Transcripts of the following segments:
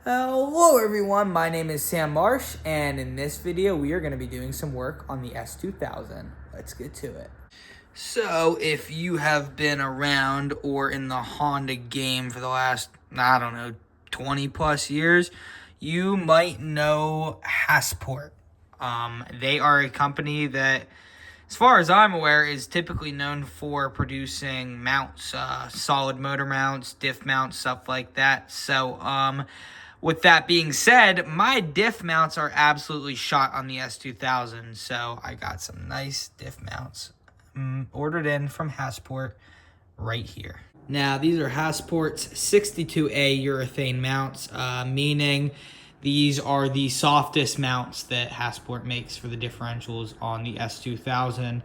Hello everyone, my name is Sam Marsh, and in this video we are going to be doing some work on the S2000. Let's get to it. So if you have been around or in the Honda game for the last, 20 plus years, you might know Hasport. They are a company that, as far as I'm aware, is typically known for producing mounts, solid motor mounts, diff mounts, stuff like that. So, with that being said, my diff mounts are absolutely shot on the S2000. So I got some nice diff mounts ordered in from Hasport right here. Now, these are Hasport's 62A urethane mounts, meaning these are the softest mounts that Hasport makes for the differentials on the S2000.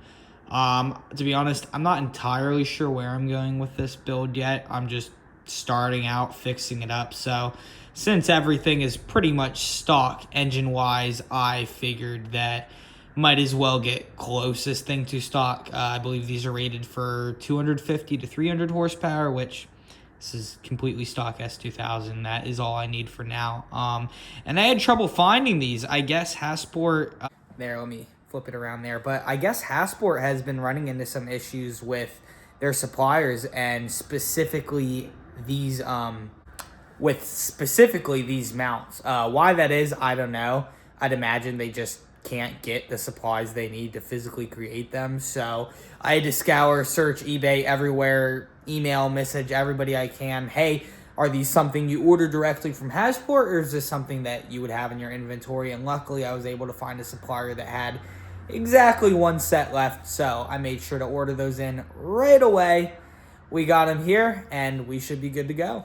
To be honest, I'm not entirely sure where I'm going with this build yet. I'm just starting out, fixing it up. So since everything is pretty much stock engine-wise, I figured that might as well get closest thing to stock. I believe these are rated for 250 to 300 horsepower, which this is completely stock S2000. That is all I need for now. And I had trouble finding these. I guess Hasport... There, let me flip it around there. But I guess Hasport has been running into some issues with their suppliers, and specifically these these mounts. Why that is, I don't know. I'd imagine they just can't get the supplies they need to physically create them. So I had to scour, search eBay, everywhere, email, message everybody I can. Hey, are these something you order directly from Hasport, or is this something that you would have in your inventory? And luckily I was able to find a supplier that had exactly one set left, so I made sure to order those in right away. We got them here, and we should be good to go.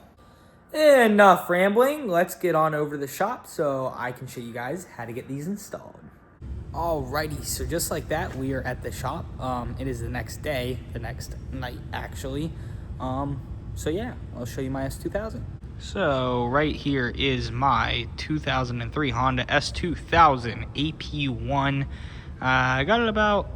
Enough rambling. Let's get on over to the shop so I can show you guys how to get these installed. Alrighty, so just like that, we are at the shop. It is the next day, the next night actually. So yeah, I'll show you my S2000. So right here is my 2003 Honda S2000 AP1. I got it about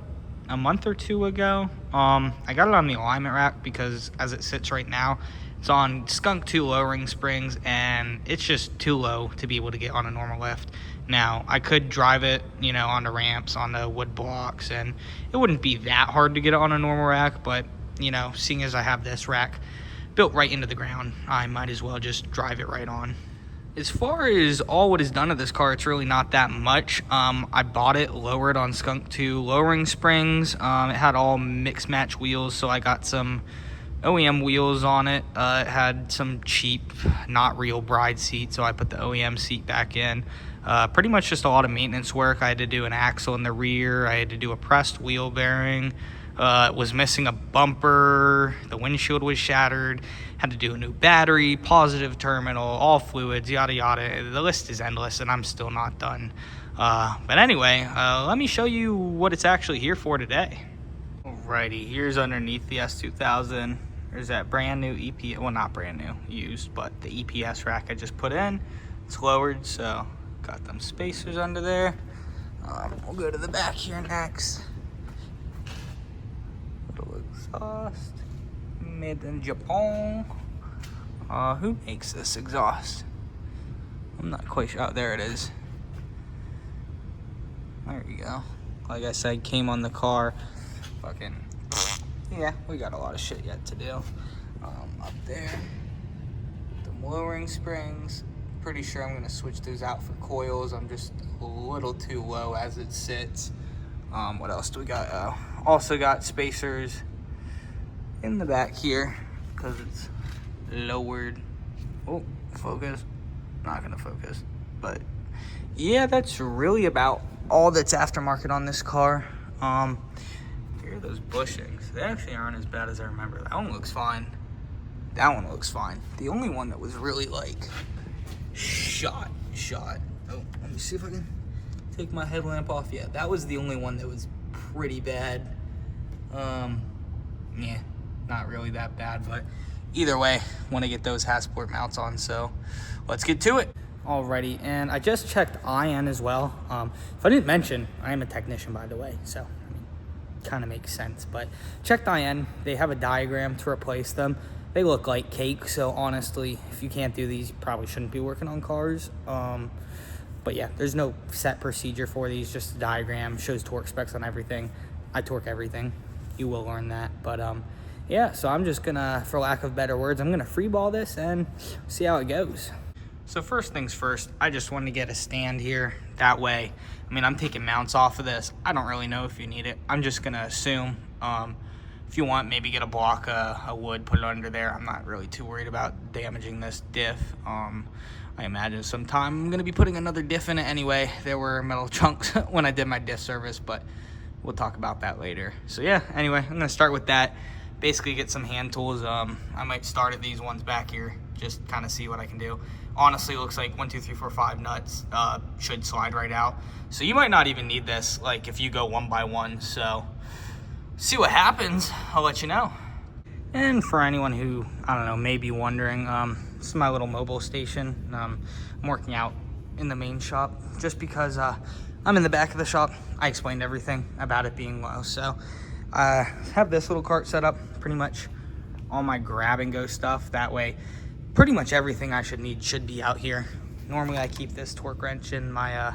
a month or two ago. I got it on the alignment rack because as it sits right now, it's on Skunk 2 lowering springs, and it's just too low to be able to get on a normal lift. Now, I could drive it, onto ramps, onto wood blocks, and it wouldn't be that hard to get it on a normal rack, but, seeing as I have this rack built right into the ground, I might as well just drive it right on. As far as all what is done to this car, it's really not that much. I bought it lowered on Skunk 2 lowering springs. It had all mix match wheels, so I got some OEM wheels on it. It had some cheap, not real bride seat, so I put the OEM seat back in. Pretty much just a lot of maintenance work. I had to do an axle in the rear. I had to do a pressed wheel bearing. It was missing a bumper. The windshield was shattered. Had to do a new battery, positive terminal, all fluids, yada yada. The list is endless, and I'm still not done. But anyway, let me show you what it's actually here for today. Alrighty, here's underneath the S2000. There's that brand new EPS, well, not brand new, used, but the EPS rack I just put in. It's lowered, so got them spacers under there. We'll go to the back here next. Little exhaust, made in Japan. Who makes this exhaust? I'm not quite sure. Oh, there it is. There you go. Like I said, came on the car. Fucking, yeah, we got a lot of shit yet to do. Up there, the lowering springs. Pretty sure I'm gonna switch those out for coils. I'm just a little too low as it sits. What else do we got? Also got spacers in the back here because it's lowered. Oh, focus. Not gonna focus. But yeah, that's really about all that's aftermarket on this car. Here are those bushings. They actually aren't as bad as I remember. That one looks fine. That one looks fine. The only one that was really like shot. Oh, let me see if I can take my headlamp off. Yeah, that was the only one that was pretty bad. Yeah, not really that bad, but either way, want to get those Hasport mounts on, so let's get to it. Alrighty, and I just checked IN as well. If I didn't mention, I am a technician, by the way, so kind of makes sense, but checked IN. They have a diagram to replace them. they look like cake. So honestly, if you can't do these, you probably shouldn't be working on cars. But yeah, there's no set procedure for these, just a diagram, shows torque specs on everything. I torque everything. You will learn that. But yeah, so I'm just gonna, for lack of better words, I'm gonna free ball this and see how it goes. So first things first, I just wanted to get a stand here. That way, I mean, I'm taking mounts off of this. I don't really know if you need it. I'm just gonna assume. If you want, maybe get a block of wood, put it under there. I'm not really too worried about damaging this diff. I imagine sometime I'm gonna be putting another diff in it anyway. There were metal chunks when I did my diff service, but we'll talk about that later. So yeah, anyway, I'm gonna start with that. Basically get some hand tools. I might start at these ones back here, just kind of see what I can do. Honestly, looks like 1, 2, 3, 4, 5 nuts should slide right out. So you might not even need this, like if you go one by one. So see what happens, I'll let you know. And for anyone who, I don't know, may be wondering, this is my little mobile station. I'm working out in the main shop just because I'm in the back of the shop. I explained everything about it being low. So I have this little cart set up, pretty much all my grab and go stuff. That way, pretty much everything I should need should be out here. Normally I keep this torque wrench in my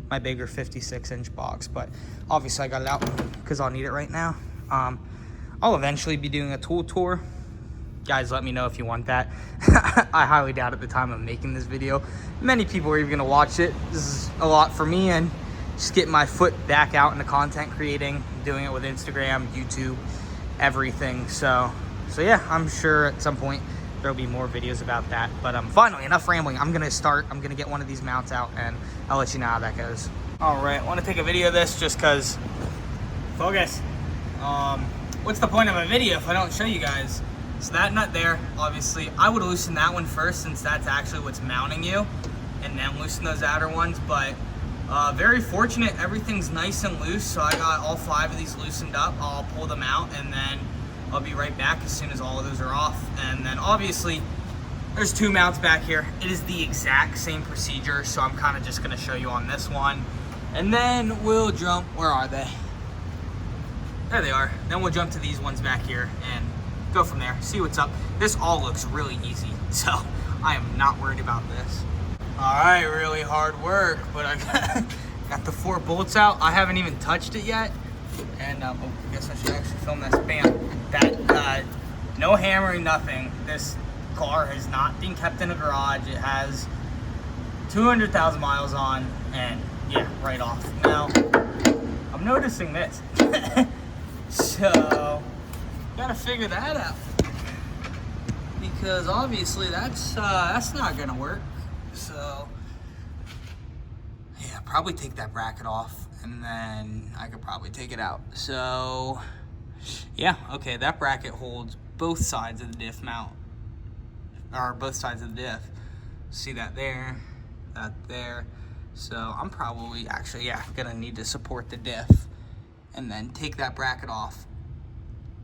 my bigger 56-inch box, but obviously I got it out because I'll need it right now. I'll eventually be doing a tool tour. Guys, let me know if you want that. I highly doubt at the time of making this video many people are even gonna watch it. This is a lot for me, and just getting my foot back out into content creating, doing it with Instagram, YouTube, everything. So yeah, I'm sure at some point there'll be more videos about that. But finally, enough rambling. I'm gonna get one of these mounts out and I'll let you know how that goes. All right, I wanna take a video of this just cause, focus. What's the point of a video if I don't show you guys? So that nut there, obviously, I would loosen that one first since that's actually what's mounting you, and then loosen those outer ones. But very fortunate, everything's nice and loose. So I got all 5 of these loosened up. I'll pull them out and then I'll be right back as soon as all of those are off. And then obviously there's 2 mounts back here. It is the exact same procedure. So I'm kind of just gonna show you on this one. And then we'll jump, where are they? There they are. Then we'll jump to these ones back here and go from there, see what's up. This all looks really easy, so I am not worried about this. All right, really hard work, but I got the 4 bolts out. I haven't even touched it yet. And I guess I should actually film this. Bam. That, no hammering, nothing. This car has not been kept in a garage. It has 200,000 miles on, and yeah, right off. Now, I'm noticing this. So, gotta figure that out, because obviously that's not gonna work. So yeah, probably take that bracket off and then I could probably take it out. So yeah, okay, that bracket holds both sides of the diff mount, or both sides of the diff. See that there, that there. So I'm probably actually, yeah, gonna need to support the diff and then take that bracket off.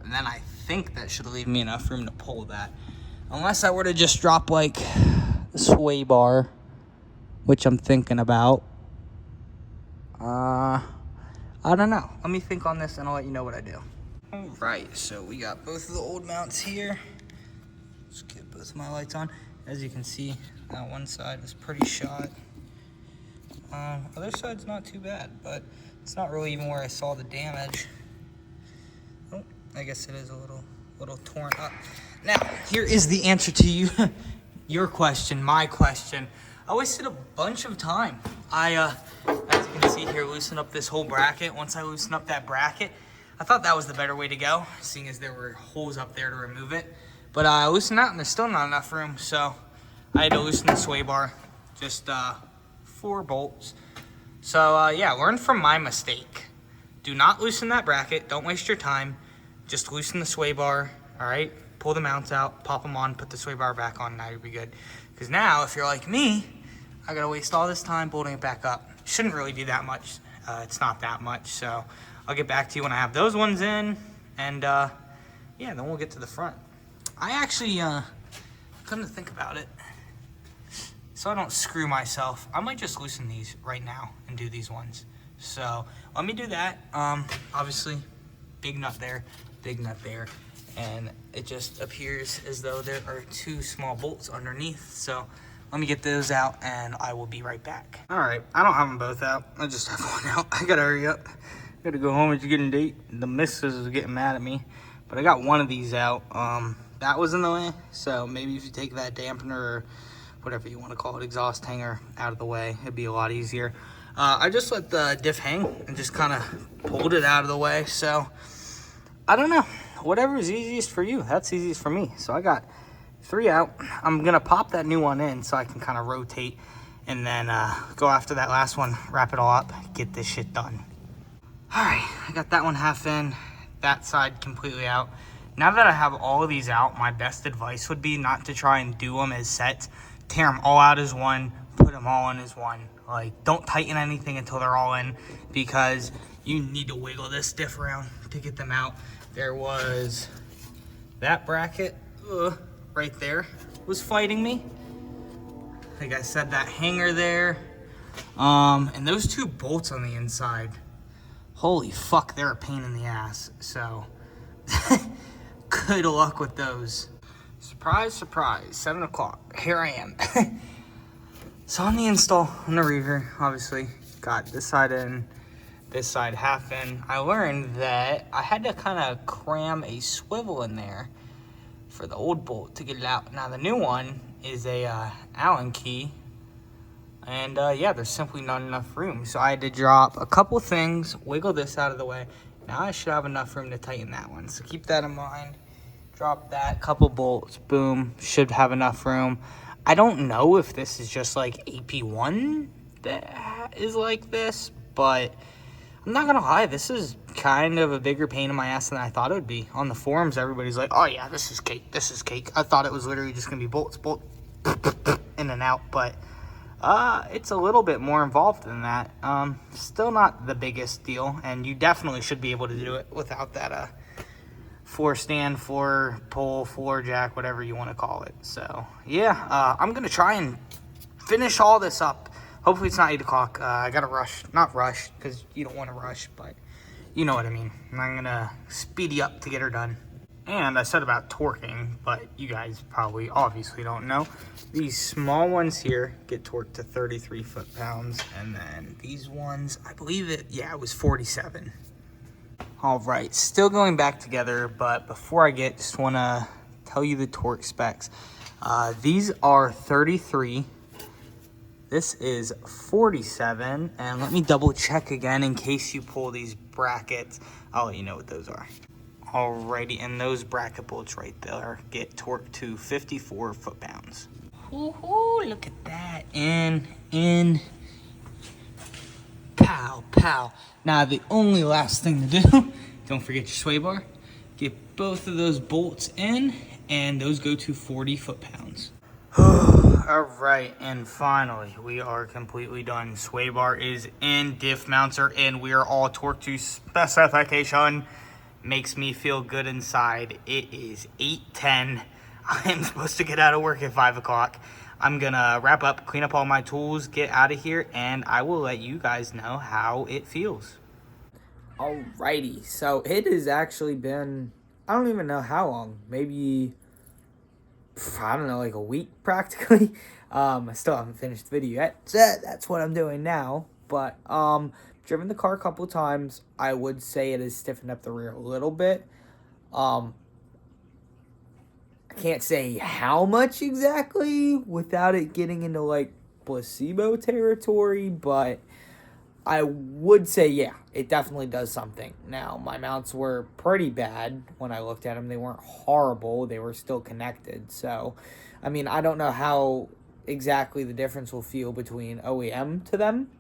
And then I think that should leave me enough room to pull that. Unless I were to just drop like the sway bar, which I'm thinking about. I don't know. Let me think on this and I'll let you know what I do. All right, so we got both of the old mounts here. Let's get both of my lights on. As you can see, that one side is pretty shot. Other side's not too bad, but it's not really even where I saw the damage. Oh, I guess it is a little torn up. Now, here is the answer to your question, my question. I wasted a bunch of time. As you can see here, loosen up this whole bracket. Once I loosen up that bracket, I thought that was the better way to go, seeing as there were holes up there to remove it. But I loosened that and there's still not enough room, so I had to loosen the sway bar. Just 4 bolts. So yeah, learn from my mistake. Do not loosen that bracket. Don't waste your time. Just loosen the sway bar, all right? Pull the mounts out, pop them on, put the sway bar back on, now you'll be good. Because now, if you're like me, I gotta waste all this time bolting it back up. Shouldn't really be that much. It's not that much, so I'll get back to you when I have those ones in, and yeah, then we'll get to the front. I actually, come to think about it, so I don't screw myself, I might just loosen these right now and do these ones. So let me do that. Obviously, big nut there, and it just appears as though there are 2 small bolts underneath. So let me get those out and I will be right back. All right, I don't have them both out. I just have one out. I gotta hurry up. Gotta go home. It's getting late. The missus is getting mad at me, but I got one of these out. That was in the way, so maybe if you take that dampener or whatever you want to call it, exhaust hanger, out of the way, it'd be a lot easier. I just let the diff hang and just kind of pulled it out of the way. So I don't know, whatever is easiest for you, that's easiest for me. So I got 3 out. I'm gonna pop that new one in so I can kind of rotate and then go after that last one, wrap it all up, get this shit done. All right, I got that one half in, that side completely out. Now that I have all of these out, my best advice would be not to try and do them as sets. Tear them all out as one, put them all in as one. Like, don't tighten anything until they're all in, because you need to wiggle this diff around to get them out. There was that bracket right there was fighting me. Like I said, that hanger there, and those 2 bolts on the inside. Holy fuck, they're a pain in the ass. So good luck with those. Surprise, surprise, 7 o'clock. Here I am. So on the install, on the reaver, obviously, got this side in, this side half in. I learned that I had to kind of cram a swivel in there for the old bolt to get it out. Now the new one is a Allen key, and yeah, there's simply not enough room. So I had to drop a couple things, wiggle this out of the way. Now I should have enough room to tighten that one. So keep that in mind. Drop that, couple bolts, boom, should have enough room. I don't know if this is just like AP1 that is like this, but I'm not gonna lie, this is kind of a bigger pain in my ass than I thought it would be. On the forums, everybody's like, oh yeah, this is cake, this is cake. I thought it was literally just gonna be bolts, bolt, in and out, but it's a little bit more involved than that. Still not the biggest deal, and you definitely should be able to do it without that floor stand, floor pole, floor jack, whatever you want to call it. So yeah, I'm gonna try and finish all this up. Hopefully it's not 8 o'clock. I gotta rush, not rush because you don't want to rush, but you know what I mean. I'm gonna speedy up to get her done. And I said about torquing, but you guys probably obviously don't know. These small ones here get torqued to 33 foot-pounds, and then these ones, I believe it was 47. All right, still going back together, but before I just want to tell you the torque specs. These are 33. This is 47, and let me double check again in case you pull these brackets. I'll let you know what those are. Alrighty, and those bracket bolts right there get torqued to 54 foot-pounds. Ooh, look at that. In. Pow, pow. Now, the only last thing to do, don't forget your sway bar. Get both of those bolts in, and those go to 40 foot-pounds. All right, and finally, we are completely done. Sway bar is in, diff mounts are in. We are all torqued to specification. Makes me feel good inside. It is 8:10. I am supposed to get out of work at 5 o'clock. I'm gonna wrap up, clean up all my tools, get out of here, and I will let you guys know how it feels. Alrighty, so it has actually been, I don't even know how long, maybe, I don't know, like a week practically. I still haven't finished the video yet, so that's what I'm doing now. But driven the car a couple times. I would say it has stiffened up the rear a little bit. I can't say how much exactly without it getting into like placebo territory, but I would say, yeah, it definitely does something. Now, my mounts were pretty bad when I looked at them. They weren't horrible. They were still connected. So, I mean, I don't know how exactly the difference will feel between OEM to them.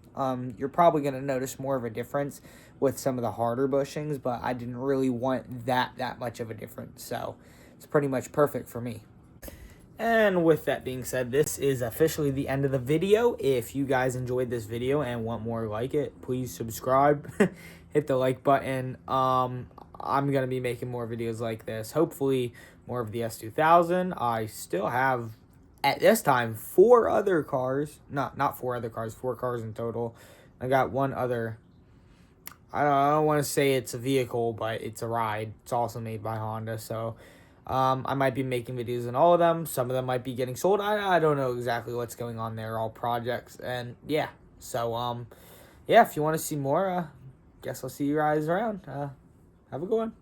You're probably going to notice more of a difference with some of the harder bushings, but I didn't really want that much of a difference. So, it's pretty much perfect for me. And with that being said, this is officially the end of the video. If you guys enjoyed this video and want more like it, please subscribe. Hit the like button. I'm going to be making more videos like this. Hopefully more of the S2000. I still have, at this time, 4 other cars. Not 4 other cars, 4 cars in total. I got one other I don't want to say it's a vehicle, but it's a ride. It's also made by Honda, so I might be making videos on all of them. Some of them might be getting sold. I don't know exactly what's going on there. All projects, and yeah. So yeah, if you want to see more, guess I'll see you guys around. Have a good one.